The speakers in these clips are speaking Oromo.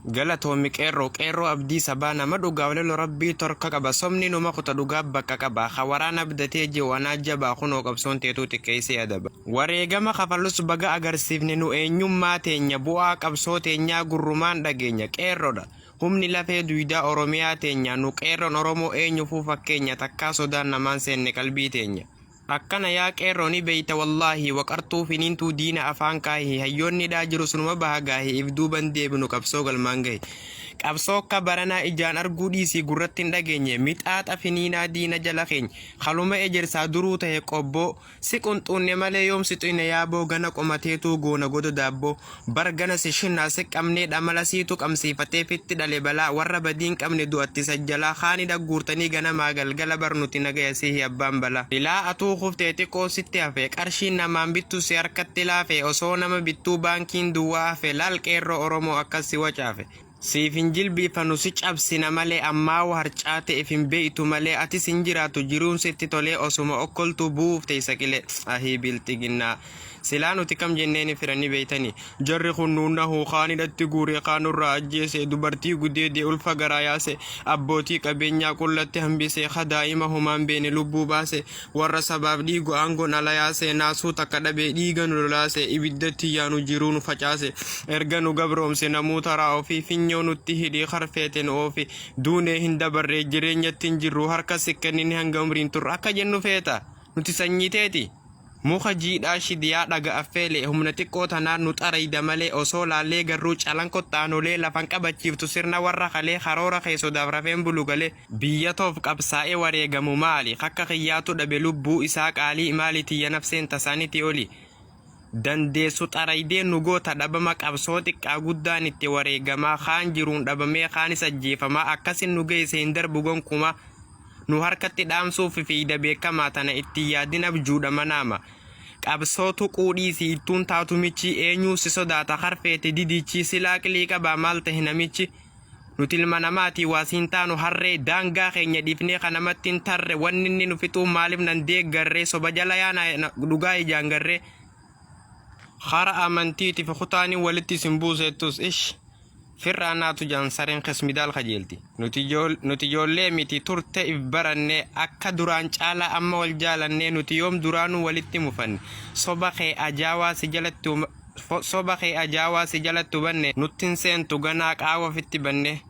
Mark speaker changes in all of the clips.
Speaker 1: galatoomi qeerroo abdii sabaa nama dhugaa walelo rabbii torka qaba somni numa kuta dhugaa bakka qaba waraana abdatee jiwaanaa jabaa kunoo qabsoon teetuu xiqqeessee adaba wareegama kafalus baga agarsiifne nu eenyummaa teenya bu'aa qabsoo teenyaa gurrumaan dhageenya qeerroodha humni lafee duwidaa oromiyaa teenya nu qeerroon oromoo eenyufuu fakkeenya takkaa sodaan namaan seenne qalbii teenya akkana yaa qeerrooni beeyta wallaahi waqartuu finiintuu diina afaan kaahii hayyoonni dhaa jiru sunuma bahagaahi ifduuban deebinu qabsoo galmaan gahe qabsoo akka baranaa ijaan arguu dhiisii gurratti hin dhageenye mixaaxa finiinaa diina jala keenya haluma ejersaa duruu ta'e qobboo si qunxuunne malee yoomsi xuyne yaaboo gana qomateetuu goona goda daabboo bargana si shinnaa si qabnee dhamala siitu qabsiifatee fitti dhale balaa warra badiin qabne du'atti sajjalaa haani dhagguurtanii ganamaa galgala barnuti nagaya sihi abbaan balaa ilaa atuu kuftee xiqqoo sitti hafe qarshiin namaan bittu si harkatti laafe osoo nama bittuu baankiin duwwaa hafe laal qeerroo oromoo akkasi wacaafe siifin jilbiifanu si cabsina malee ammaa harcaate ifin beeytu malee atis hin jiraatu jiruun sitti tolee osuma okkoltuu buufte isa qilee ahii bilxiginnaa silaa nuti kam jenneeni firani beeytanii jarri kun nuunna huuqaanidhatti guuree qaanurraa ajjeese dubartii gudeedee ulfa garaa yaase abbootii qabeenyaa qullatti hambise daa'ima humaan beene lubbuu baase warra sabaaf dhiigu aangoon ala yaase naasuu takka dhabee dhiiga nu lolaase ibiddatti yaanu jiruu nu facaase erga nu gabroomse namuu taraa ofii finyoo nutti hidhii harfeete nu oofi duunee hin dabarree jireenyatti hin jirru harka sikkennin hanga umriin turre akka jennu feeta nuti sanyiteeti muka jiidhaa shidiyaa dhaga affeele humna xiqqoo tanaan nu xarayda malee osoo laallee garruu calan kottaanolee lafan qabachiiftu sirna warra kalee karoora keessodaaf rafeen bulu galee biyya toof qabsaa'ee wareegamu maali akka kiyyaatu dhabe lubbuu isaa qaalii maali tiyya nafseen tasaaniti oli dandeessu xaraydee nu goota dhabama qabsoo xiqqaa guddaan itti wareegamaa kaan jiruun dhabamee kaanis ajjeefamaa akkasin nu geesse hin darbu gonkumaa nu harkatti dhaamsuuf fiida beekamaa tana itti yaadin abjuudha manaama qabsootu quudhiisi ittuun taatu michi eenyuu si sodaata harfeete didichi silaa qilii qabaa maal tahe namichi nuti ilma namaatii waasiin taanu harree daangaa keenya dhiifnee kanamatti hin tarre wanni inni nu fixuu maaliif nan deeggarree soba jala yaana dhugaa ijaan garree hara amantiitiif kutaanii walitti isin buusettus ish firraanaatu jaansareen qismidaal qajeelti nuti ijoollee miti turte if baranne akka duraan caalaa amma wal jaalannee nuti yoom duraanuu walitti mufanne soba kee ajaawaa si jalatti hubanne nuttin seentu ganaa qaawa fitti banne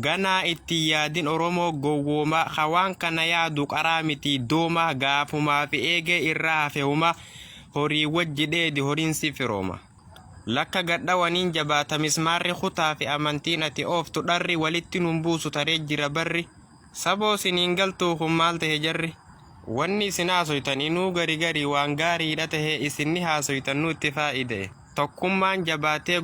Speaker 1: ganaa itti yaadin oromoo gowwoomaa hawaan kana yaadu qaraa miti doomaa gaafumaa fi eegee irraa hafehumaa horii wajji dheedi horiin si firooma lakka gadhawaniin jabaata mismaarri kutaa fi amantiin ati ooftu dharri walitti nun buusu taree jira barri saboo siniin galtuu kun maal tahe jarri wanni isin haasoytan inuu gari waan gaariidha tahe isinni haasoytan nutti faa'ide tokkummaan jabaatee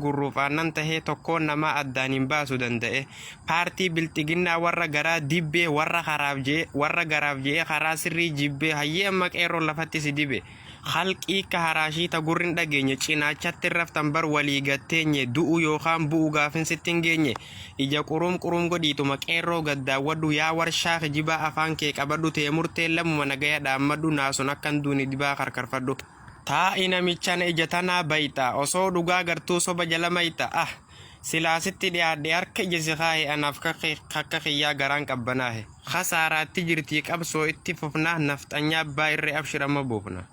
Speaker 1: gurruuf aannan tahee tokkoon namaa addaan hin baasu danda'e paartii bilxiginnaa warra garaa dibbee warra garaaf je'e karaa sirrii jibbee hayyee amma qeerroon lafatti si dibe halqii ka haraashii ta gurrin dhageenye cinaachatti raftan bar walii gatteenye du'u yookaan bu'u gaafin sittin geenye ija qurum godhiituma qeerroo gaddaawwadhu yaa warshaa kijibaa afaan kee qabadhu tee murtee lamuma nagaya dhaammadhu naasun akkan duuni dibaa karkarfadhu taa'i namichaan ija tanaa bayxa osoo dhugaa gartuu soba jala mayxa silaasitti dhiyaadhe harka ija si kaa'e anaaf kakka kiyyaa garaan qabbanaahe khasaaraatti jirtii qabsoo itti fufnaa nafxanyaa abbaa irree abshirama buufna